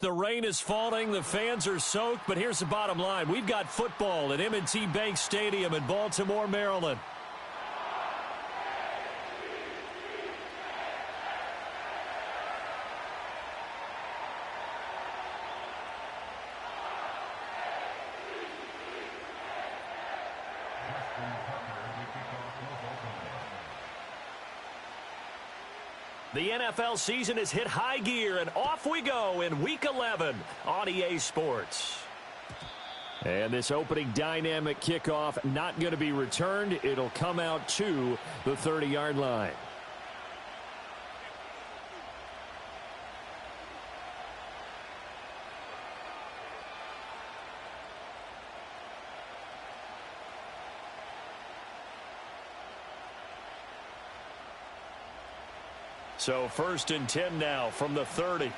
The rain is falling, the fans are soaked, but here's the bottom line. We've got football at M&T Bank Stadium in Baltimore, Maryland. The NFL season has hit high gear, and off we go in Week 11 on EA Sports. And this opening dynamic kickoff not going to be returned. It'll come out to the 30-yard line. So 1st and 10 now from the 30.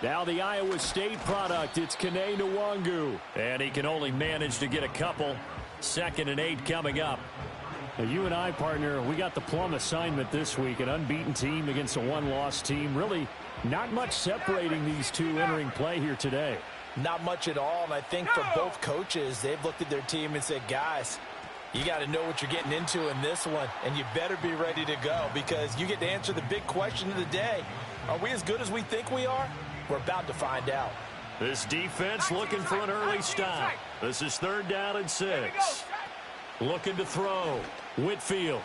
Now the Iowa State product, it's Kene Nwangu. And he can only manage to get a couple. 2nd and 8 coming up. Now you and I, partner, we got the plum assignment this week. An unbeaten team against a one-loss team. Really not much separating these two entering play here today. Not much at all, and I think for both coaches, they've looked at their team and said, guys, you got to know what you're getting into in this one, and you better be ready to go because you get to answer the big question of the day. Are we as good as we think we are? We're about to find out. This defense looking for an early stop. This is 3rd down and 6. Looking to throw. Whitfield.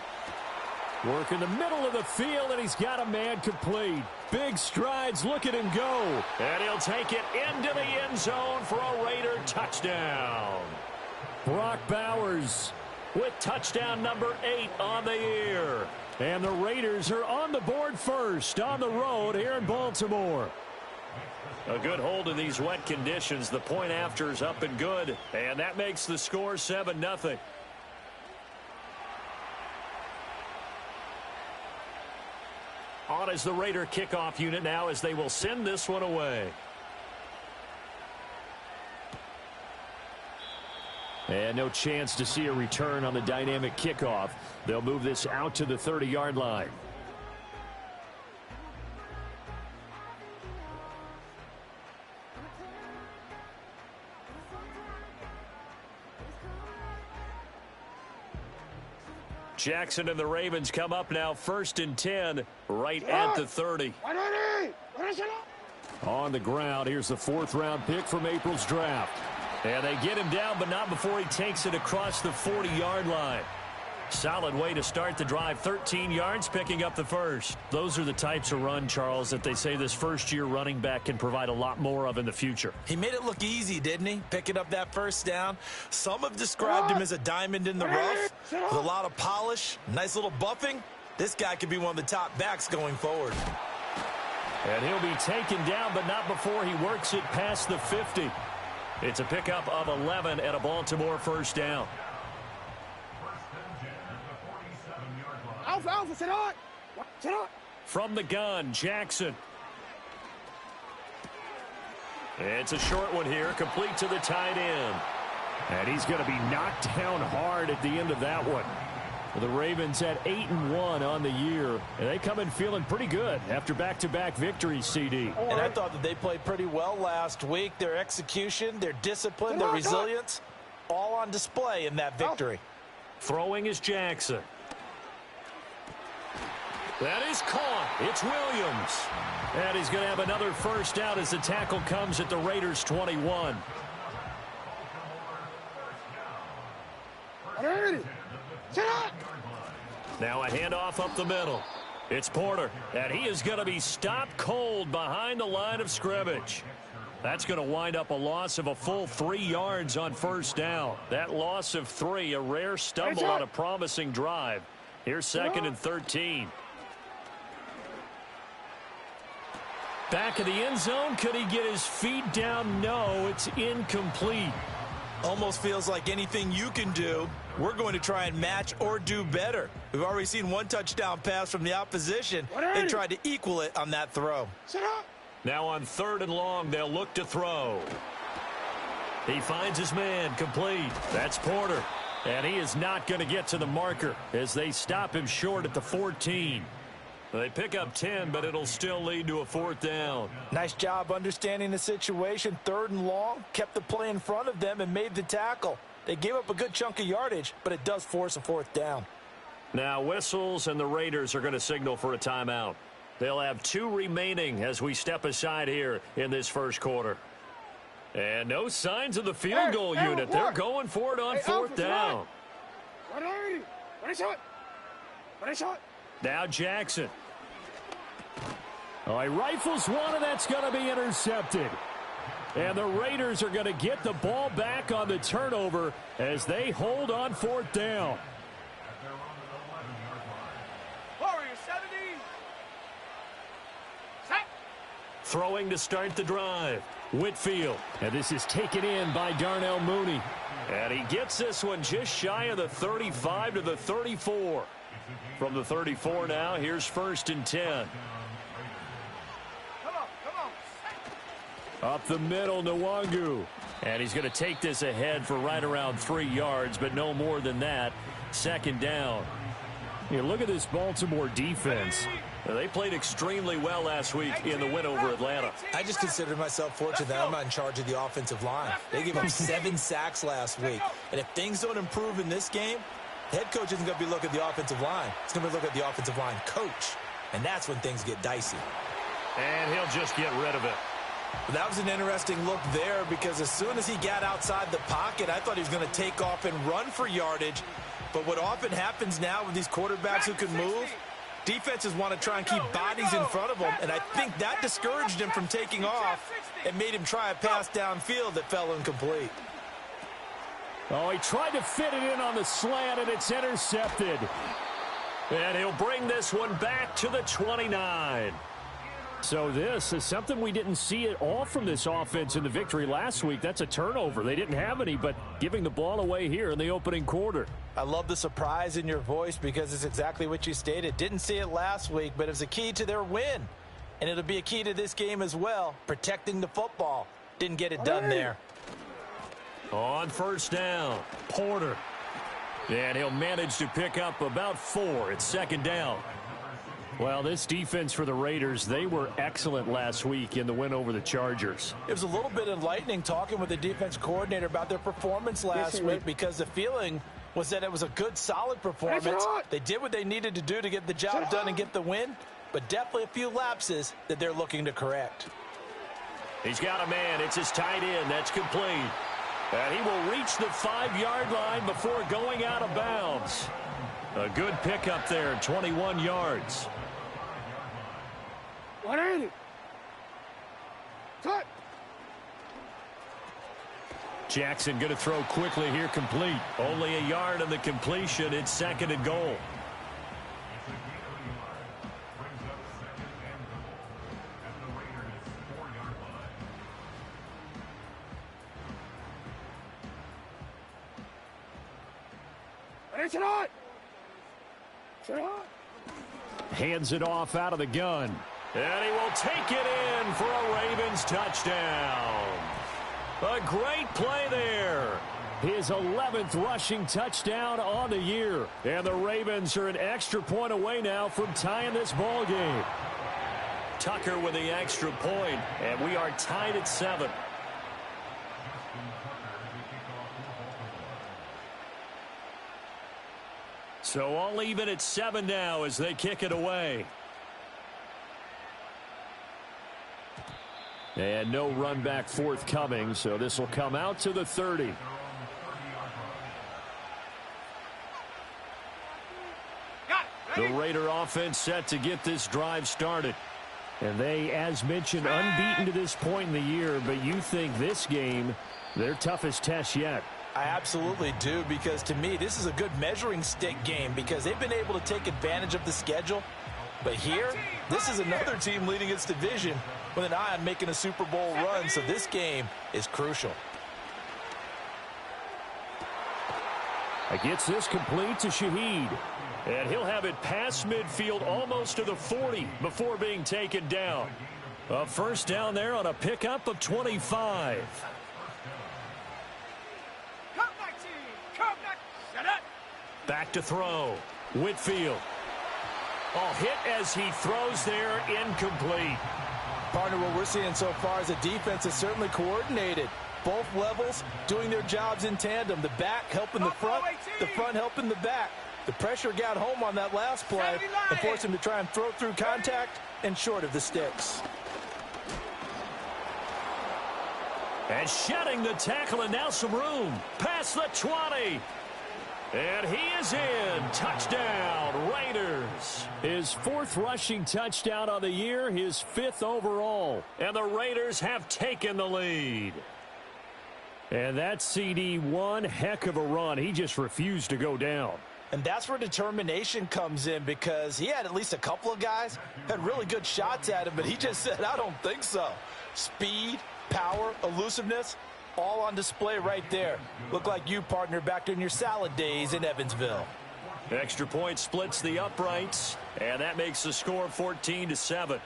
Working the middle of the field, and he's got a man complete. Big strides. Look at him go. And he'll take it into the end zone for a Raider touchdown. Brock Bowers with touchdown number 8 on the year. And the Raiders are on the board first on the road here in Baltimore. A good hold in these wet conditions. The point after is up and good. And that makes the score 7-0. On is the Raider kickoff unit now as they will send this one away. And no chance to see a return on the dynamic kickoff. They'll move this out to the 30-yard line. Jackson and the Ravens come up now 1st and 10 right at the 30. On the ground, here's the 4th-round pick from April's draft. And they get him down, but not before he takes it across the 40-yard line. Solid way to start the drive. 13 yards, picking up the first. Those are the types of run, Charles, that they say this first-year running back can provide a lot more of in the future. He made it look easy, didn't he? Picking up that first down. Some have described him as a diamond in the rough with a lot of polish, nice little buffing. This guy could be one of the top backs going forward. And he'll be taken down, but not before he works it past the 50. It's a pickup of 11 and a Baltimore 1st down. From the gun, Jackson. It's a short one here, complete to the tight end. And he's going to be knocked down hard at the end of that one. The Ravens at 8-1 on the year, and they come in feeling pretty good after back-to-back victories, CD. And I thought that they played pretty well last week. Their execution, their discipline, their resilience, all on display in that victory. Throwing is Jackson. That is caught. It's Williams. And he's going to have another first down as the tackle comes at the Raiders' 21. Now a handoff up the middle. It's Porter, and he is going to be stopped cold behind the line of scrimmage. That's going to wind up a loss of a full 3 yards on 1st down. That loss of 3, a rare stumble on a promising drive. Here's 2nd and 13. Back of the end zone. Could he get his feet down? No, it's incomplete. Almost feels like anything you can do, we're going to try and match or do better. We've already seen one touchdown pass from the opposition. They tried to equal it on that throw. Now on 3rd and long, they'll look to throw. He finds his man, complete. That's Porter. And he is not going to get to the marker as they stop him short at the 14. They pick up 10, but it'll still lead to a 4th down. Nice job understanding the situation. 3rd and long, kept the play in front of them and made the tackle. They gave up a good chunk of yardage, but it does force a 4th down. Now whistles, and the Raiders are going to signal for a timeout. They'll have 2 remaining as we step aside here in this first quarter. And no signs of the field goal unit. They're going for it on 4th down. Now Jackson. Oh, he rifles one, and that's going to be intercepted. And the Raiders are going to get the ball back on the turnover as they hold on 4th down. Throwing to start the drive. Whitfield. And this is taken in by Darnell Mooney. And he gets this one just shy of the 35 to the 34. From the 34 now, here's 1st and 10. Up the middle, Nwangu. And he's going to take this ahead for right around 3 yards, but no more than that. 2nd down. Yeah, look at this Baltimore defense. They played extremely well last week in the win over Atlanta. I just consider myself fortunate that I'm not in charge of the offensive line. They gave up 7 sacks last week. And if things don't improve in this game, head coach isn't going to be looking at the offensive line. He's going to be looking at the offensive line coach. And that's when things get dicey. And he'll just get rid of it. But that was an interesting look there because as soon as he got outside the pocket, I thought he was going to take off and run for yardage. But what often happens now with these quarterbacks who can move, defenses want to try and keep bodies in front of them, and I think that discouraged him from taking off and made him try a pass downfield that fell incomplete. Oh, he tried to fit it in on the slant, and it's intercepted. And he'll bring this one back to the 29. So this is something we didn't see at all from this offense in the victory last week. That's a turnover. They didn't have any, but giving the ball away here in the opening quarter. I love the surprise in your voice because it's exactly what you stated. Didn't see it last week, but it was a key to their win. And it'll be a key to this game as well, protecting the football. Didn't get it done there. On 1st down, Porter. And he'll manage to pick up about 4. It's 2nd down. Well, this defense for the Raiders, they were excellent last week in the win over the Chargers. It was a little bit enlightening talking with the defense coordinator about their performance last week because the feeling was that it was a good, solid performance. They did what they needed to do to get the job done and get the win, but definitely a few lapses that they're looking to correct. He's got a man. It's his tight end. That's complete. And he will reach the 5-yard line before going out of bounds. A good pickup there, 21 yards. Jackson going to throw quickly here, complete. Only a yard on the completion. It's 2nd and goal. Hands it off out of the gun. And he will take it in for a Ravens touchdown. A great play there. His 11th rushing touchdown on the year. And the Ravens are an extra point away now from tying this ball game. Tucker with the extra point, and we are tied at 7. So all even at 7 now as they kick it away. And no run back forthcoming, so this will come out to the 30. The Raider offense set to get this drive started. And they, as mentioned, unbeaten to this point in the year, but you think this game, their toughest test yet. I absolutely do, because to me, this is a good measuring stick game because they've been able to take advantage of the schedule. But here, this is another team leading its division with an eye on making a Super Bowl run, so this game is crucial. Gets this complete to Shaheed. And he'll have it past midfield almost to the 40 before being taken down. A 1st down there on a pickup of 25. Back to throw. Whitfield. Oh, hit as he throws there, incomplete. Partner, what we're seeing so far is the defense is certainly coordinated. Both levels doing their jobs in tandem. The back helping the front helping the back. The pressure got home on that last play and forced him to try and throw through contact and short of the sticks. And shedding the tackle, and now some room. Past the 20. And he is in. Touchdown, Raiders. His 4th rushing touchdown on the year, his 5th overall. And the Raiders have taken the lead. And that CD, one heck of a run. He just refused to go down. And that's where determination comes in, because he had at least a couple of guys had really good shots at him, but he just said, I don't think so. Speed, power, elusiveness, all on display right there. Look like you, partner, back in your salad days in Evansville. Extra point splits the uprights, and that makes the score 14-7.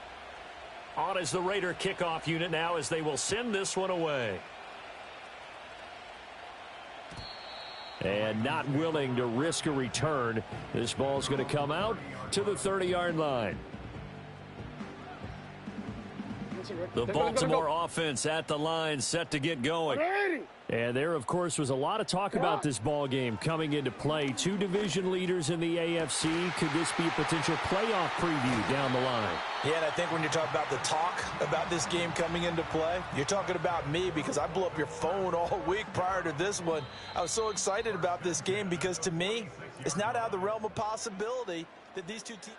On is the Raider kickoff unit now as they will send this one away. And not willing to risk a return. This ball's going to come out to the 30-yard line. The Baltimore offense at the line, set to get going. And there, of course, was a lot of talk about this ball game coming into play. 2 division leaders in the AFC. Could this be a potential playoff preview down the line? Yeah, and I think when you're talking about the talk about this game coming into play, you're talking about me, because I blew up your phone all week prior to this one. I was so excited about this game because, to me, it's not out of the realm of possibility that these two teams...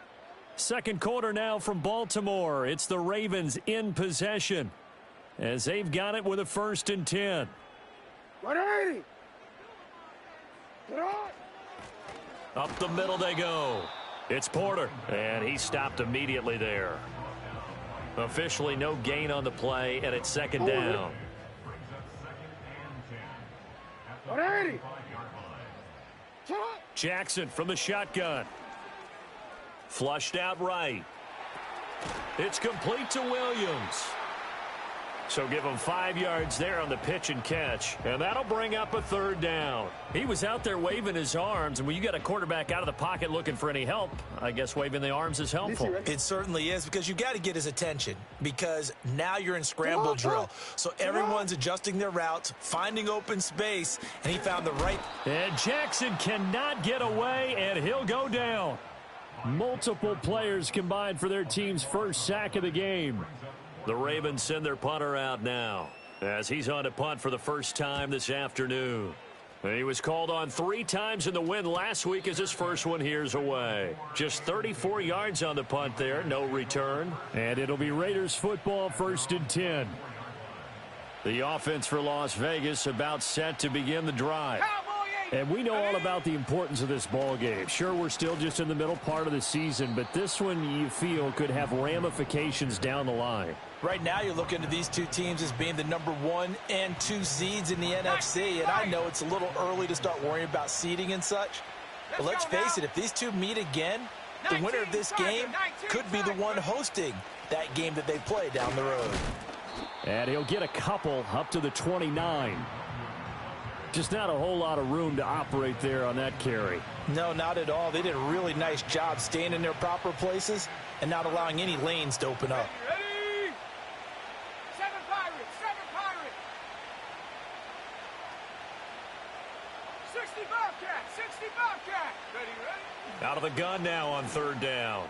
Second quarter now from Baltimore. It's the Ravens in possession as they've got it with a 1st and 10. 180. Up the middle they go. It's Porter, and he stopped immediately there. Officially no gain on the play, and it's 2nd down. 180. Jackson from the shotgun. Flushed out right. It's complete to Williams. So give him 5 yards there on the pitch and catch, and that'll bring up a 3rd down. He was out there waving his arms, and when you got a quarterback out of the pocket looking for any help, I guess waving the arms is helpful. It certainly is, because you got to get his attention, because now you're in scramble drill. So everyone's adjusting their routes, finding open space, and he found the right. And Jackson cannot get away, and he'll go down. Multiple players combined for their team's 1st sack of the game. The Ravens send their punter out now as he's on to punt for the first time this afternoon. He was called on 3 times in the win last week as his first one here's away. Just 34 yards on the punt there, no return. And it'll be Raiders football, 1st and 10. The offense for Las Vegas about set to begin the drive. And we know all about the importance of this ball game. Sure, we're still just in the middle part of the season, but this one you feel could have ramifications down the line. Right now you're looking at these two teams as being the number 1 and 2 seeds in the NFC, and I know it's a little early to start worrying about seeding and such, but let's face it, if these two meet again, the winner of this game could be the one hosting that game that they play down the road. And he'll get a couple up to the 29. Just not a whole lot of room to operate there on that carry. No, not at all. They did a really nice job staying in their proper places and not allowing any lanes to open up. Ready? 7 Pirates, 7 Pirates. 60 Bobcat, 60 Bobcat. Ready? Out of the gun now on 3rd down.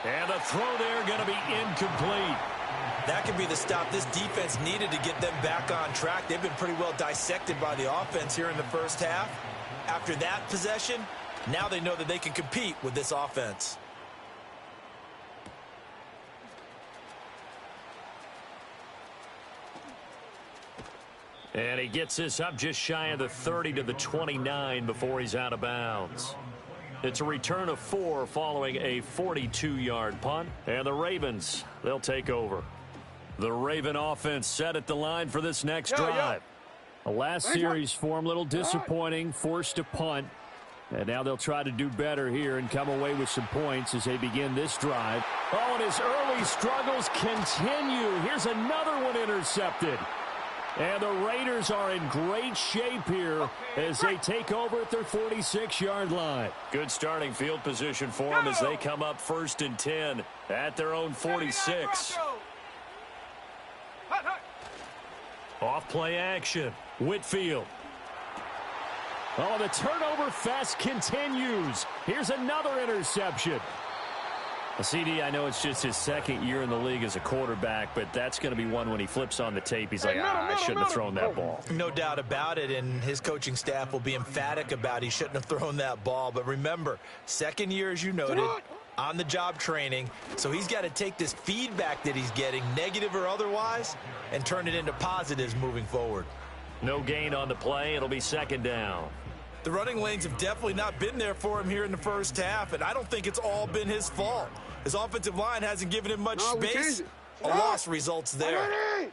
And the throw there going to be incomplete. That could be the stop this defense needed to get them back on track. They've been pretty well dissected by the offense here in the first half. After that possession, now they know that they can compete with this offense. And he gets this up just shy of the 30 to the 29 before he's out of bounds. It's a return of 4 following a 42-yard punt. And the Ravens, they'll take over. The Raven offense set at the line for this next drive. The last series for him, a little disappointing, forced to punt. And now they'll try to do better here and come away with some points as they begin this drive. Oh, and his early struggles continue. Here's another one intercepted. And the Raiders are in great shape here as they take over at their 46-yard line. Good starting field position for them as they come up 1st and 10 at their own 46. Off play action. Whitfield. Oh, the turnover fest continues. Here's another interception. Well, CD, I know it's just his 2nd year in the league as a quarterback, but that's going to be one when he flips on the tape. He's like, I shouldn't have thrown that ball. No doubt about it, and his coaching staff will be emphatic about he shouldn't have thrown that ball. But remember, 2nd year, as you noted, on-the-job training, so he's got to take this feedback that he's getting, negative or otherwise, and turn it into positives moving forward. No gain on the play. It'll be 2nd down. The running lanes have definitely not been there for him here in the first half, and I don't think it's all been his fault. His offensive line hasn't given him much space. A loss results there.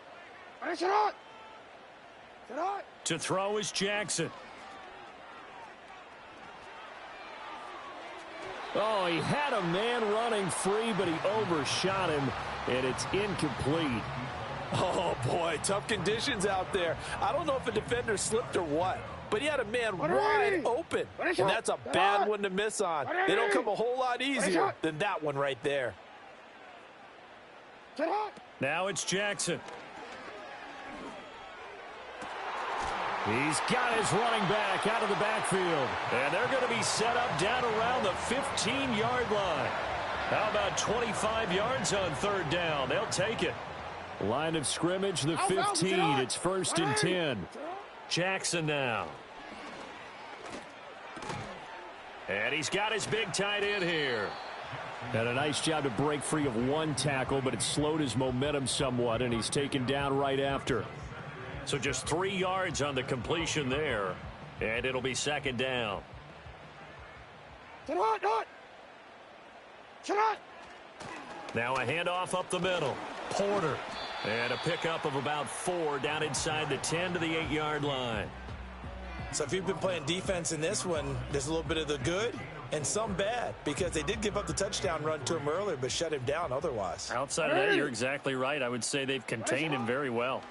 To throw is Jackson. Oh, he had a man running free, but he overshot him, and it's incomplete. Oh, boy, tough conditions out there. I don't know if a defender slipped or what, but he had a man wide open, and that's a bad one to miss on. They don't come a whole lot easier than that one right there. Now it's Jackson. He's got his running back out of the backfield. And they're going to be set up down around the 15-yard line. How about 25 yards on 3rd down? They'll take it. Line of scrimmage, the 15. It's 1st and 10. Jackson now. And he's got his big tight end here. Had a nice job to break free of one tackle, but it slowed his momentum somewhat, and he's taken down right after. So just 3 yards on the completion there, and it'll be 2nd down. Now a handoff up the middle. Porter. And a pickup of about 4 down inside the 10 to the 8-yard line. So if you've been playing defense in this one, there's a little bit of the good and some bad, because they did give up the touchdown run to him earlier but shut him down otherwise. Outside of that, you're exactly right. I would say they've contained him very well.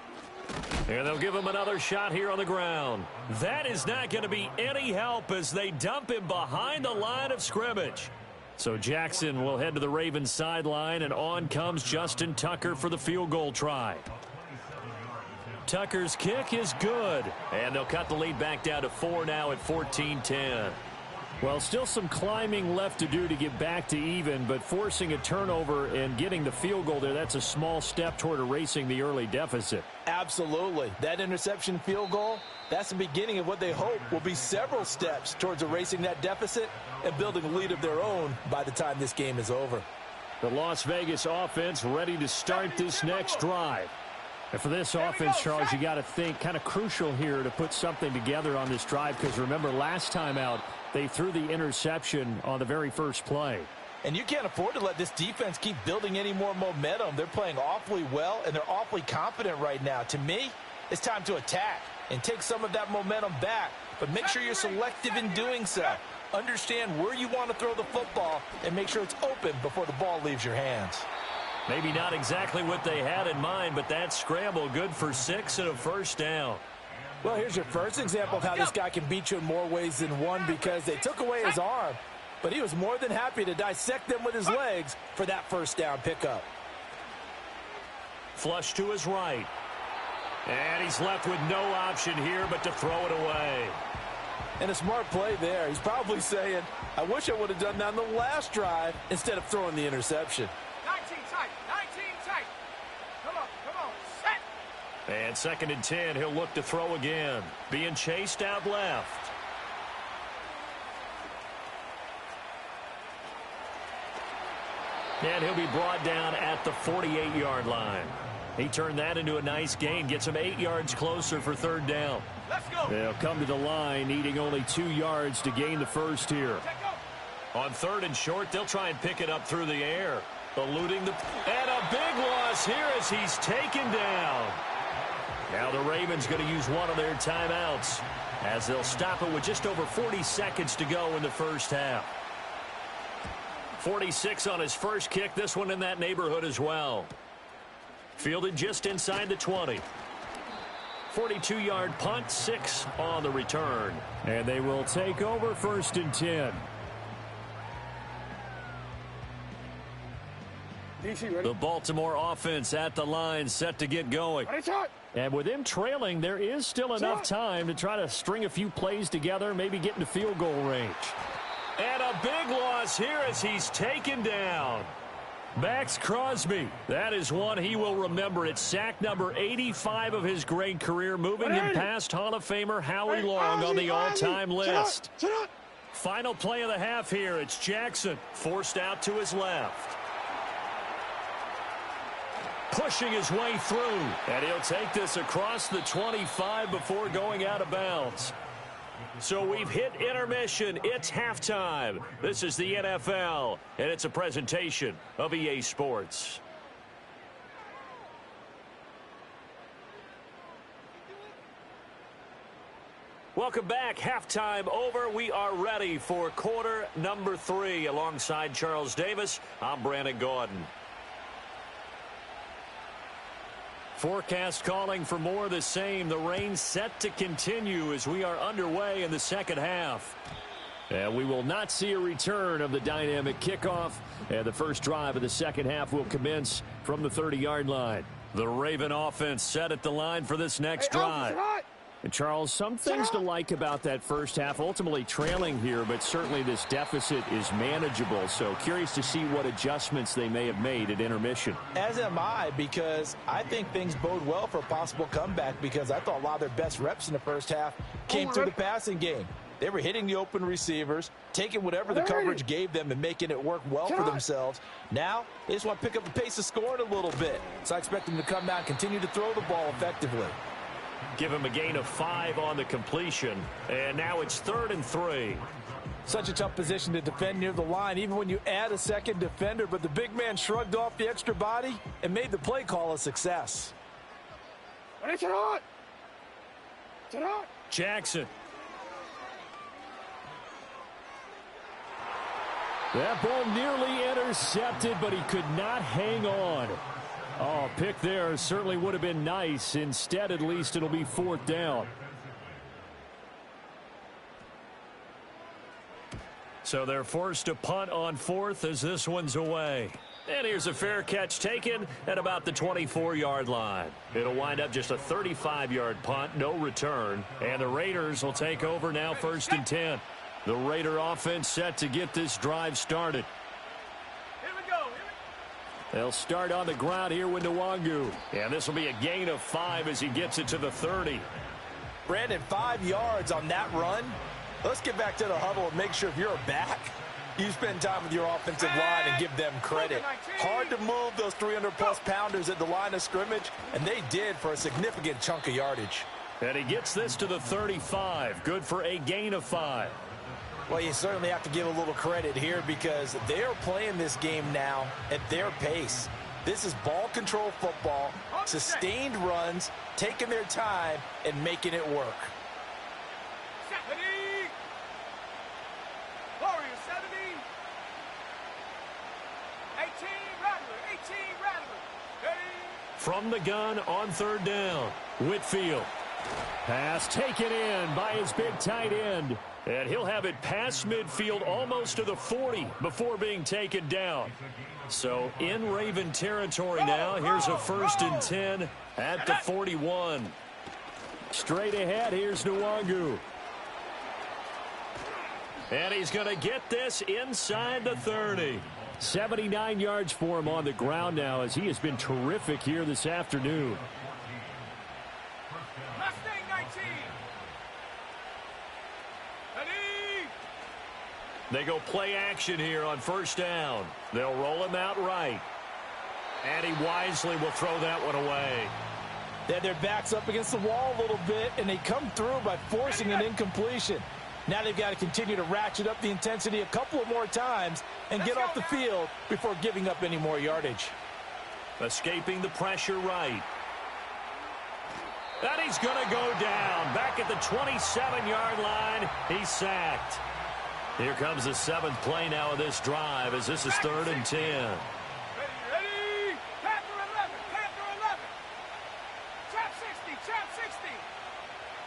And they'll give him another shot here on the ground. That is not going to be any help as they dump him behind the line of scrimmage. So Jackson will head to the Ravens sideline, and on comes Justin Tucker for the field goal try. Tucker's kick is good, and they'll cut the lead back down to 4 now at 14-10. Well, still some climbing left to do to get back to even, but forcing a turnover and getting the field goal there, that's a small step toward erasing the early deficit. Absolutely. That interception field goal, that's the beginning of what they hope will be several steps towards erasing that deficit and building a lead of their own by the time this game is over. The Las Vegas offense ready to start this next drive. And for this offense, Charles, you got to think kind of crucial here to put something together on this drive, because remember last time out, they threw the interception on the very first play. And you can't afford to let this defense keep building any more momentum. They're playing awfully well, and they're awfully confident right now. To me, it's time to attack and take some of that momentum back, but make sure you're selective in doing so. Understand where you want to throw the football and make sure it's open before the ball leaves your hands. Maybe not exactly what they had in mind, but that scramble good for 6 and a 1st down. Well, here's your first example of how this guy can beat you in more ways than one, because they took away his arm, but he was more than happy to dissect them with his legs for that 1st down pickup. Flush to his right. And he's left with no option here but to throw it away. And a smart play there. He's probably saying, I wish I would have done that on the last drive instead of throwing the interception. 19 tight, 19 tight. Come on, set. And 2nd and 10, he'll look to throw again. Being chased out left. And he'll be brought down at the 48-yard line. He turned that into a nice gain, gets him 8 yards closer for 3rd down. Let's go. They'll come to the line, needing only 2 yards to gain the first here. On 3rd and short, they'll try and pick it up through the air. Eluding the... And a big loss here as he's taken down. Now the Ravens going to use one of their timeouts as they'll stop it with just over 40 seconds to go in the first half. 46 on his first kick, this one in that neighborhood as well. Fielded just inside the 20. 42-yard punt, 6 on the return. And they will take over 1st and 10. The Baltimore offense at the line, set to get going. And with them trailing, there is still enough time to try to string a few plays together, maybe get into field goal range. And a big loss here as he's taken down. Max Crosby, that is one he will remember. It's sack number 85 of his great career, moving him past Hall of Famer Howie Long on the all-time list. Final play of the half here. It's Jackson forced out to his left. Pushing his way through, and he'll take this across the 25 before going out of bounds. So we've hit intermission. It's halftime. This is the NFL, and it's a presentation of EA Sports. Welcome back. Halftime over. We are ready for quarter number 3. Alongside Charles Davis, I'm Brandon Gaudin. Forecast calling for more of the same. The rain set to continue as we are underway in the second half. And we will not see a return of the dynamic kickoff. And the first drive of the second half will commence from the 30-yard line. The Raven offense set at the line for this next drive. And Charles, some things to like about that first half. Ultimately trailing here, but certainly this deficit is manageable. So curious to see what adjustments they may have made at intermission. As am I, because I think things bode well for a possible comeback, because I thought a lot of their best reps in the first half came through the passing game. They were hitting the open receivers, taking whatever the coverage gave them and making it work well for themselves. Now, they just want to pick up the pace of scoring a little bit. So I expect them to come out and continue to throw the ball effectively. Give him a gain of 5 on the completion. And now it's 3rd and 3. Such a tough position to defend near the line, even when you add a second defender. But the big man shrugged off the extra body and made the play call a success. Jackson. That ball nearly intercepted, but he could not hang on. Oh, pick there certainly would have been nice. Instead, at least it'll be 4th down. So they're forced to punt on 4th as this one's away. And here's a fair catch taken at about the 24-yard line. It'll wind up just a 35-yard punt, no return. And the Raiders will take over now 1st and 10. The Raider offense set to get this drive started. They'll start on the ground here with Nwangu. And this will be a gain of 5 as he gets it to the 30. Brandon, 5 yards on that run. Let's get back to the huddle and make sure if you're a back, you spend time with your offensive line and give them credit. Hard to move those 300-plus pounders at the line of scrimmage, and they did for a significant chunk of yardage. And he gets this to the 35. Good for a gain of 5. Well, you certainly have to give a little credit here because they're playing this game now at their pace. This is ball control football, sustained runs, taking their time, and making it work. 70. Warrior 70. 18 Rattler. From the gun on 3rd down, Whitfield. Pass taken in by his big tight end. And he'll have it past midfield almost to the 40 before being taken down. So in Raven territory now. Here's a 1st and 10 at the 41. Straight ahead, here's Nwangu. And he's going to get this inside the 30. 79 yards for him on the ground now as he has been terrific here this afternoon. Mustang 19. They go play action here on 1st down. They'll roll him out right. And he wisely will throw that one away. They had their backs up against the wall a little bit, and they come through by forcing an incompletion. Now they've got to continue to ratchet up the intensity a couple of more times and get off the field before giving up any more yardage. Escaping the pressure right. And he's going to go down. Back at the 27-yard line, he's sacked. Here comes the 7th play now of this drive as this is 3rd and 10. Ready. Panther 11. Trap 60.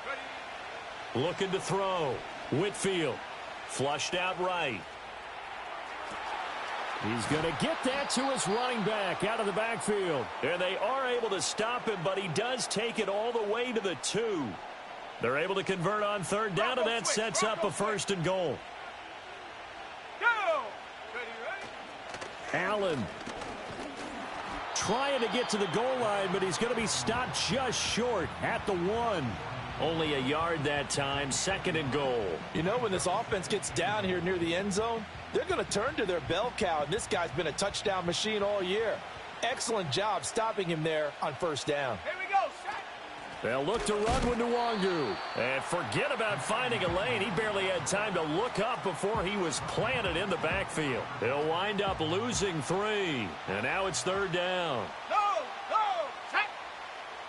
Ready. Looking to throw. Whitfield. Flushed out right. He's going to get that to his running back out of the backfield. And they are able to stop him, but he does take it all the way to the 2. They're able to convert on third down, and that sets up a 1st and goal. Go. Ready. Allen trying to get to the goal line, but he's going to be stopped just short at the 1. Only a yard that time, 2nd and goal. You know, when this offense gets down here near the end zone, they're going to turn to their bell cow, and this guy's been a touchdown machine all year. Excellent job stopping him there on 1st down. Here we go. Set. They'll look to run with Nwangu. And forget about finding a lane. He barely had time to look up before he was planted in the backfield. He'll wind up losing 3. And now it's 3rd down. Go. Go. Set.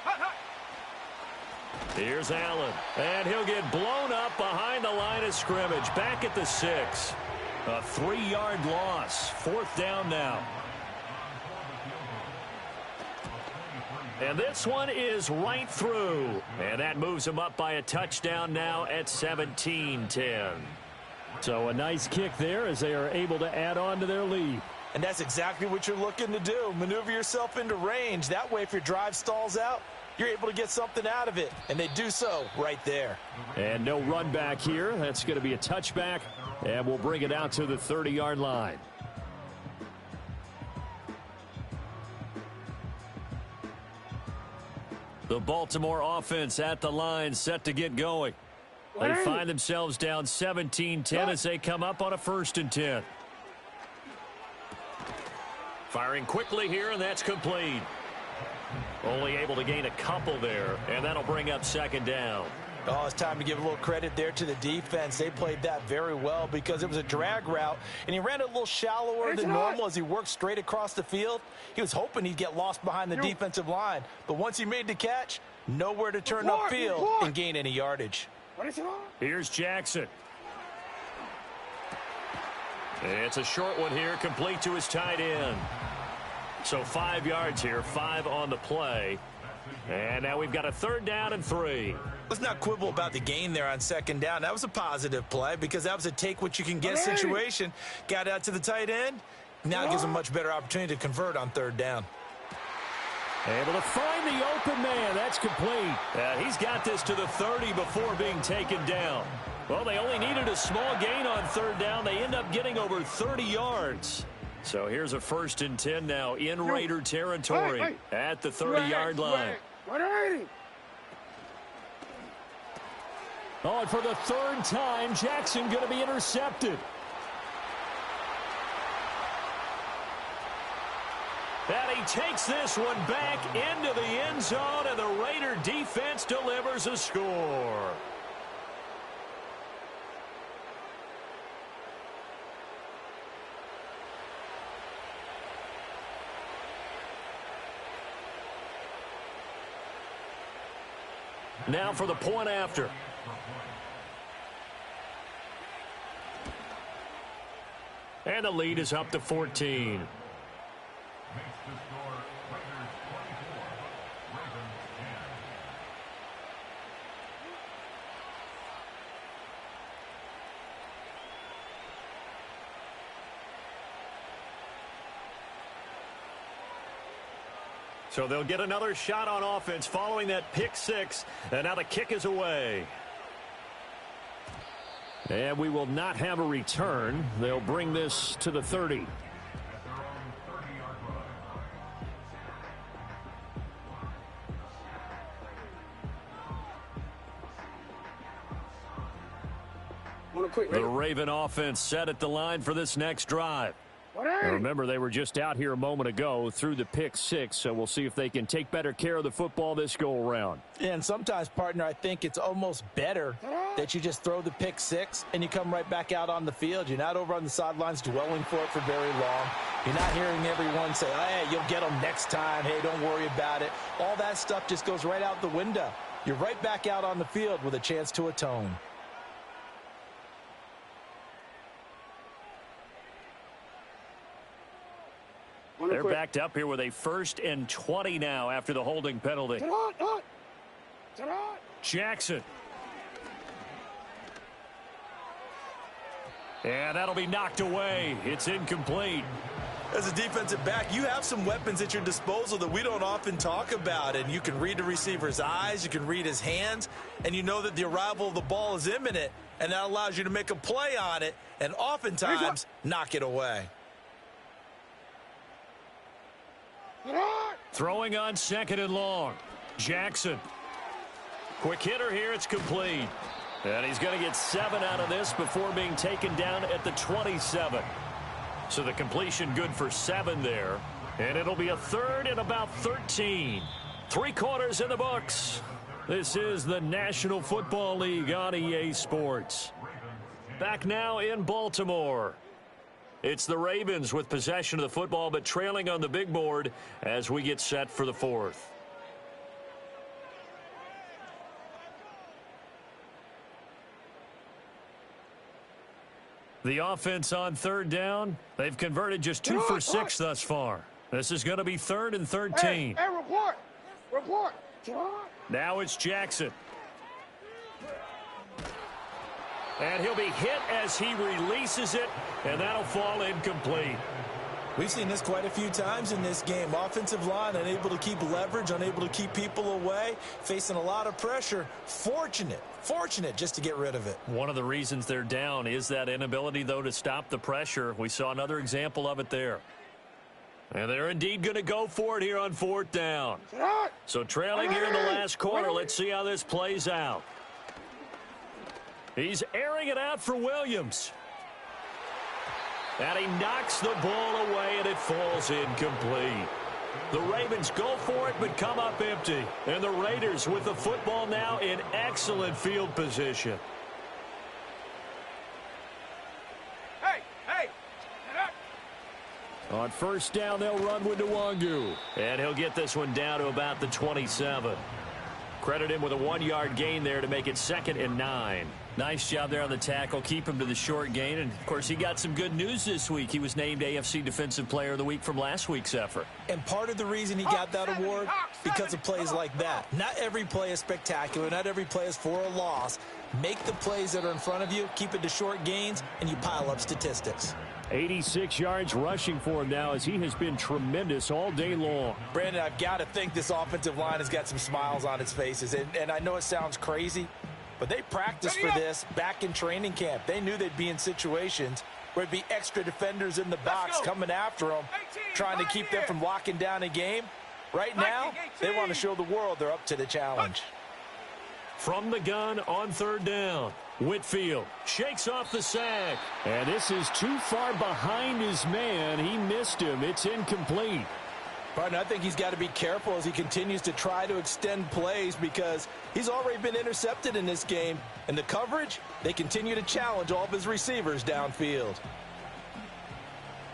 Hut, hut. Here's Allen. And he'll get blown up behind the line of scrimmage. Back at the 6. A 3-yard loss. 4th down now. And this one is right through. And that moves him up by a touchdown now at 17-10. So a nice kick there as they are able to add on to their lead. And that's exactly what you're looking to do. Maneuver yourself into range. That way, if your drive stalls out, you're able to get something out of it. And they do so right there. And no run back here. That's going to be a touchback. And we'll bring it out to the 30-yard line. The Baltimore offense at the line, set to get going. They find themselves down 17-10 as they come up on a 1st and 10. Firing quickly here, and that's complete. Only able to gain a couple there, and that'll bring up 2nd down. Oh, it's time to give a little credit there to the defense. They played that very well because it was a drag route, and he ran it a little shallower than normal as he worked straight across the field. He was hoping he'd get lost behind the defensive line, but once he made the catch, nowhere to turn upfield and gain any yardage. Here's Jackson. It's a short one here, complete to his tight end. So 5 yards here, 5 on the play. And now we've got a 3rd down and 3. Let's not quibble about the gain there on 2nd down. That was a positive play because that was a take-what-you-can-get situation. Got out to the tight end. Now it gives him a much better opportunity to convert on 3rd down. Able to find the open man. That's complete. He's got this to the 30 before being taken down. Well, they only needed a small gain on 3rd down. They end up getting over 30 yards. So here's a 1st and 10 now in Raider territory at the 30-yard line. Oh, and for the 3rd time, Jackson going to be intercepted. And he takes this one back into the end zone, and the Raider defense delivers a score. Now for the point after. And the lead is up to 14. So they'll get another shot on offense following that pick 6. And now the kick is away. And we will not have a return. They'll bring this to the 30. The Raven offense set at the line for this next drive. Now remember, they were just out here a moment ago through the pick 6, so we'll see if they can take better care of the football this go-around. And sometimes, partner, I think it's almost better that you just throw the pick 6 and you come right back out on the field. You're not over on the sidelines dwelling for it for very long. You're not hearing everyone say, hey, you'll get them next time. Hey, don't worry about it. All that stuff just goes right out the window. You're right back out on the field with a chance to atone. They're backed up here with a 1st and 20 now after the holding penalty. Jackson. And that'll be knocked away. It's incomplete. As a defensive back, you have some weapons at your disposal that we don't often talk about, and you can read the receiver's eyes, you can read his hands, and you know that the arrival of the ball is imminent, and that allows you to make a play on it and oftentimes knock it away. Throwing on 2nd and long. Jackson. Quick hitter here. It's complete. And he's going to get 7 out of this before being taken down at the 27. So the completion good for 7 there. And it'll be a 3rd and about 13. 3 quarters in the books. This is the National Football League on EA Sports. Back now in Baltimore. It's the Ravens with possession of the football, but trailing on the big board as we get set for the 4th. The offense on 3rd down, they've converted just 2 for 6 thus far. This is going to be 3rd and 13. Hey, report. Now it's Jackson. And he'll be hit as he releases it, and that'll fall incomplete. We've seen this quite a few times in this game. Offensive line unable to keep leverage, unable to keep people away, facing a lot of pressure. Fortunate just to get rid of it. One of the reasons they're down is that inability, though, to stop the pressure. We saw another example of it there. And they're indeed going to go for it here on 4th down. So trailing here in the last quarter, let's see how this plays out. He's airing it out for Williams. And he knocks the ball away, and it falls incomplete. The Ravens go for it, but come up empty. And the Raiders with the football now in excellent field position. Hey. On 1st down, they'll run with Nwangu. And he'll get this one down to about the 27. Credit him with a 1-yard gain there to make it 2nd and 9. Nice job there on the tackle. Keep him to the short gain. And, of course, he got some good news this week. He was named AFC Defensive Player of the Week from last week's effort. And part of the reason he got that award, because of plays like that. Not every play is spectacular. Not every play is for a loss. Make the plays that are in front of you, keep it to short gains, and you pile up statistics. 86 yards rushing for him now as he has been tremendous all day long. Brandon, I've got to think this offensive line has got some smiles on its faces. And I know it sounds crazy, but they practiced for this back in training camp. They knew they'd be in situations where there'd be extra defenders in the box coming after them, trying to keep them from locking down a game. Right now, they want to show the world they're up to the challenge. From the gun on 3rd down, Whitfield shakes off the sack. And this is too far behind his man. He missed him. It's incomplete. Partner, I think he's got to be careful as he continues to try to extend plays because he's already been intercepted in this game. And the coverage, they continue to challenge all of his receivers downfield.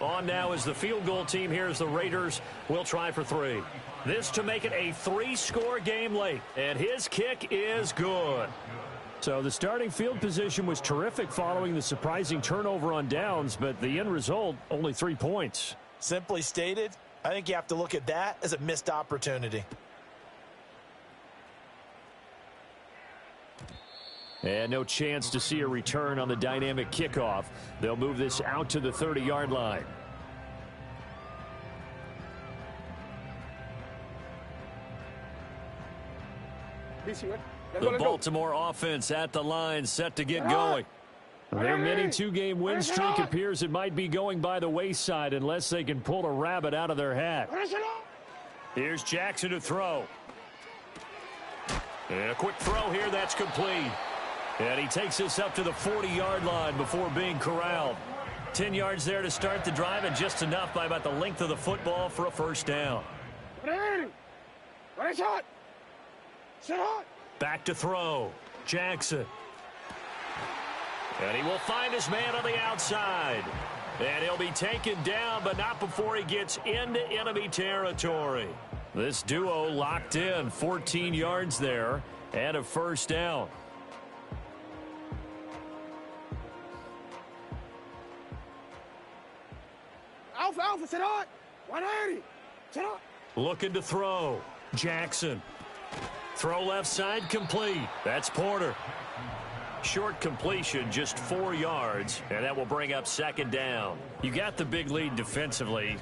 On now is the field goal team here as the Raiders will try for 3. This to make it a 3-score game late. And his kick is good. So the starting field position was terrific following the surprising turnover on downs, but the end result, only 3 points. Simply stated, I think you have to look at that as a missed opportunity. And no chance to see a return on the dynamic kickoff. They'll move this out to the 30-yard line. The Baltimore offense at the line, set to get going. Their mini 2-game win streak appears it might be going by the wayside unless they can pull a rabbit out of their hat. Here's Jackson to throw. And a quick throw here, that's complete. And he takes this up to the 40-yard line before being corralled. 10 yards there to start the drive, and just enough by about the length of the football for a 1st down. Back to throw. Jackson. And he will find his man on the outside. And he'll be taken down, but not before he gets into enemy territory. This duo locked in, 14 yards there, and a 1st down. Alpha, sit on. 180. Sit on. Looking to throw. Jackson. Throw left side complete. That's Porter. Short completion, just 4 yards, and that will bring up second down. You got the big lead defensively.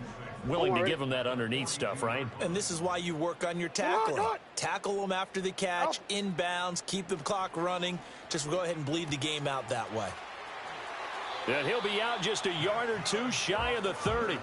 Willing to give them that underneath stuff, right? And this is why you work on your tackling. Tackle them after the catch, inbounds, keep the clock running. Just go ahead and bleed the game out that way. And he'll be out just a yard or two shy of the 30.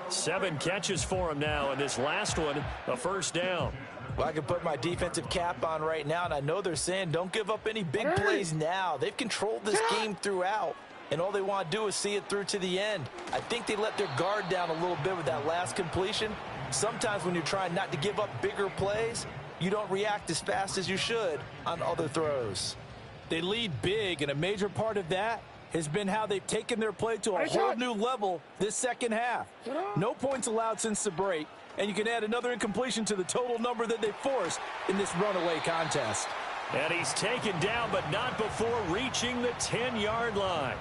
7 catches for him now, and this last one, a first down. Well, I can put my defensive cap on right now, and I know they're saying don't give up any big plays now. They've controlled this game throughout, and all they want to do is see it through to the end. I think they let their guard down a little bit with that last completion. Sometimes when you're trying not to give up bigger plays, you don't react as fast as you should on other throws. They lead big, and a major part of that has been how they've taken their play to a whole new level this second half. No points allowed since the break, and you can add another incompletion to the total number that they forced in this runaway contest. And he's taken down, but not before reaching the 10-yard line.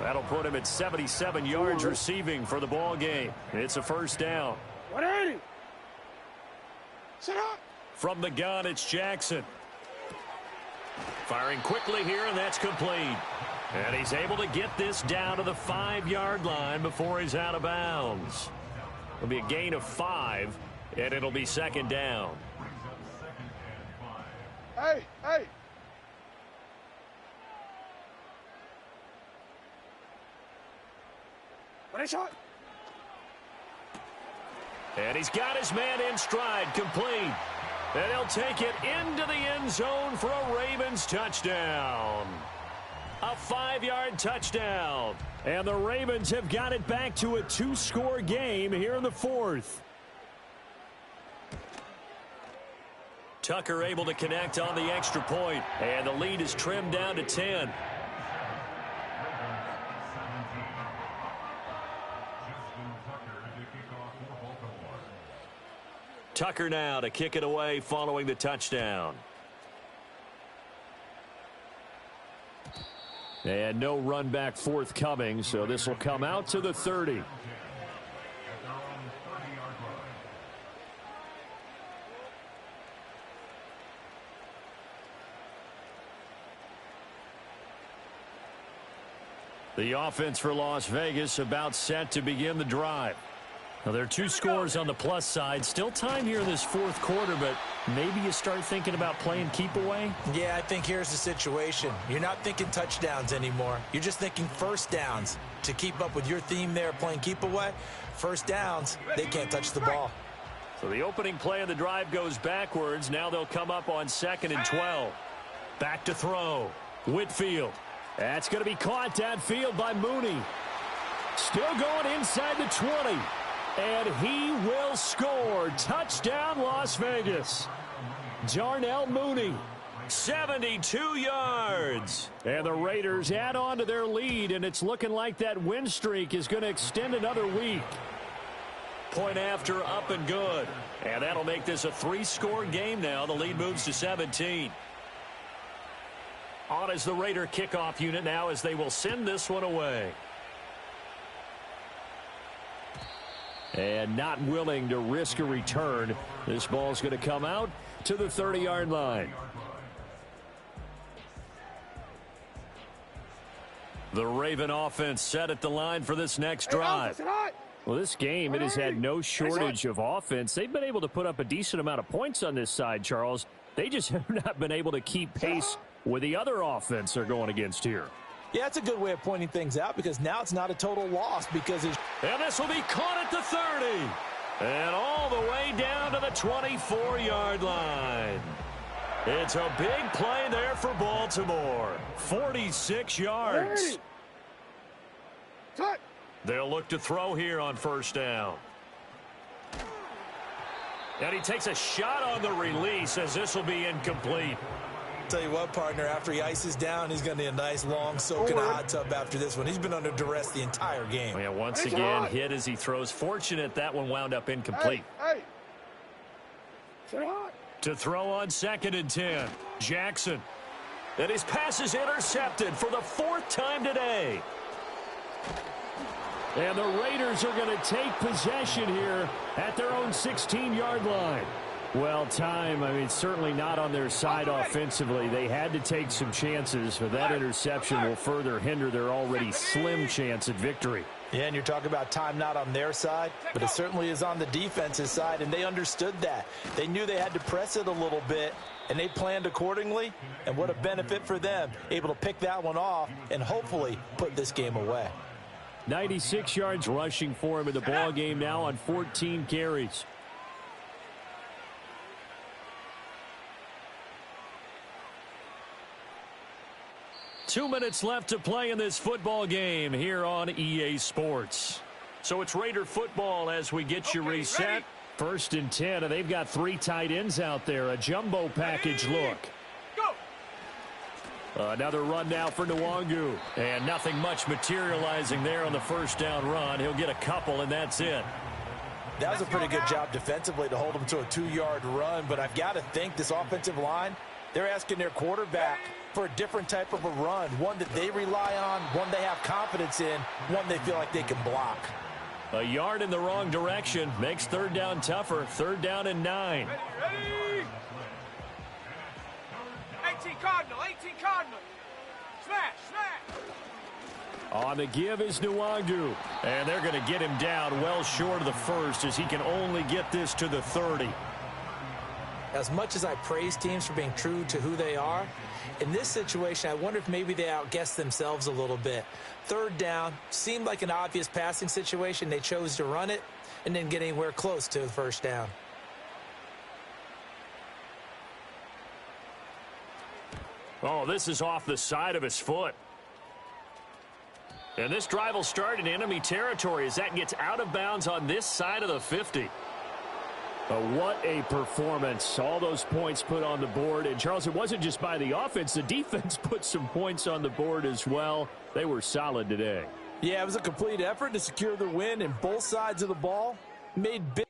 That'll put him at 77 yards receiving for the ball game. It's a first down. 180. Set up. From the gun, it's Jackson. Firing quickly here, and that's complete. And he's able to get this down to the 5-yard line before he's out of bounds. It'll be a gain of 5, and it'll be second down. Hey, hey. What a shot. And he's got his man in stride, complete. And he'll take it into the end zone for a Ravens touchdown. A 5-yard touchdown. And the Ravens have got it back to a 2-score game here in the 4th. Tucker able to connect on the extra point, and the lead is trimmed down to 10. Tucker now to kick it away following the touchdown. And no run back forthcoming, so this will come out to the 30. The offense for Las Vegas about set to begin the drive. Now, there are 2 scores on the plus side. Still time here in this 4th quarter, but maybe you start thinking about playing keep away? Yeah, I think here's the situation. You're not thinking touchdowns anymore. You're just thinking first downs. To keep up with your theme there, playing keep away, first downs, they can't touch the ball. So the opening play of the drive goes backwards. Now they'll come up on 2nd and 12. Back to throw. Whitfield. That's going to be caught downfield by Mooney. Still going inside the 20. And he will score. Touchdown, Las Vegas. Darnell Mooney, 72 yards. And the Raiders add on to their lead, and it's looking like that win streak is going to extend another week. Point after, up and good. And that'll make this a 3-score game now. The lead moves to 17. On as the Raider kickoff unit now as they will send this one away. And not willing to risk a return. This ball's going to come out to the 30-yard line. The Raven offense set at the line for this next drive. Well, this game, it has had no shortage of offense. They've been able to put up a decent amount of points on this side, Charles. They just have not been able to keep pace with the other offense they're going against here. Yeah, that's a good way of pointing things out because now it's not a total loss because it's... And this will be caught at the 30. And all the way down to the 24-yard line. It's a big play there for Baltimore. 46 yards. They'll look to throw here on first down. And he takes a shot on the release as this will be incomplete. Tell you what, partner, after he ices down, he's going to need a nice long soak in a hot tub after this one. He's been under duress the entire game. Yeah, once again, hit as he throws. Fortunate that one wound up incomplete. To throw on 2nd and 10. Jackson. And his pass is intercepted for the 4th time today. And the Raiders are going to take possession here at their own 16-yard line. Well, time, I mean, certainly not on their side offensively. They had to take some chances, but that interception will further hinder their already slim chance at victory. Yeah, and you're talking about time not on their side, but it certainly is on the defense's side, and they understood that. They knew they had to press it a little bit, and they planned accordingly, and what a benefit for them, able to pick that one off and hopefully put this game away. 96 yards rushing for him in the ball game now on 14 carries. Two minutes left to play in this football game here on EA Sports. So it's Raider football as we get you reset. Ready? 1st and 10, and they've got 3 tight ends out there. A jumbo package look. Go. Another run now for Nwangu. And nothing much materializing there on the first down run. He'll get a couple, and that's it. That was a pretty good job defensively to hold him to a 2-yard run, but I've got to think this offensive line, they're asking their quarterback for a different type of a run, one that they rely on, one they have confidence in, one they feel like they can block. A yard in the wrong direction makes 3rd down tougher. 3rd down and 9. Ready? 18 Cardinal, 18 Cardinal. Smash, smash. On the give is Nwangu. And they're going to get him down well short of the first as he can only get this to the 30. As much as I praise teams for being true to who they are, in this situation, I wonder if maybe they outguessed themselves a little bit. 3rd down seemed like an obvious passing situation. They chose to run it and didn't get anywhere close to the 1st down. Oh, this is off the side of his foot. And this drive will start in enemy territory as that gets out of bounds on this side of the 50. What a performance. All those points put on the board. And, Charles, it wasn't just by the offense. The defense put some points on the board as well. They were solid today. Yeah, it was a complete effort to secure the win, and both sides of the ball made big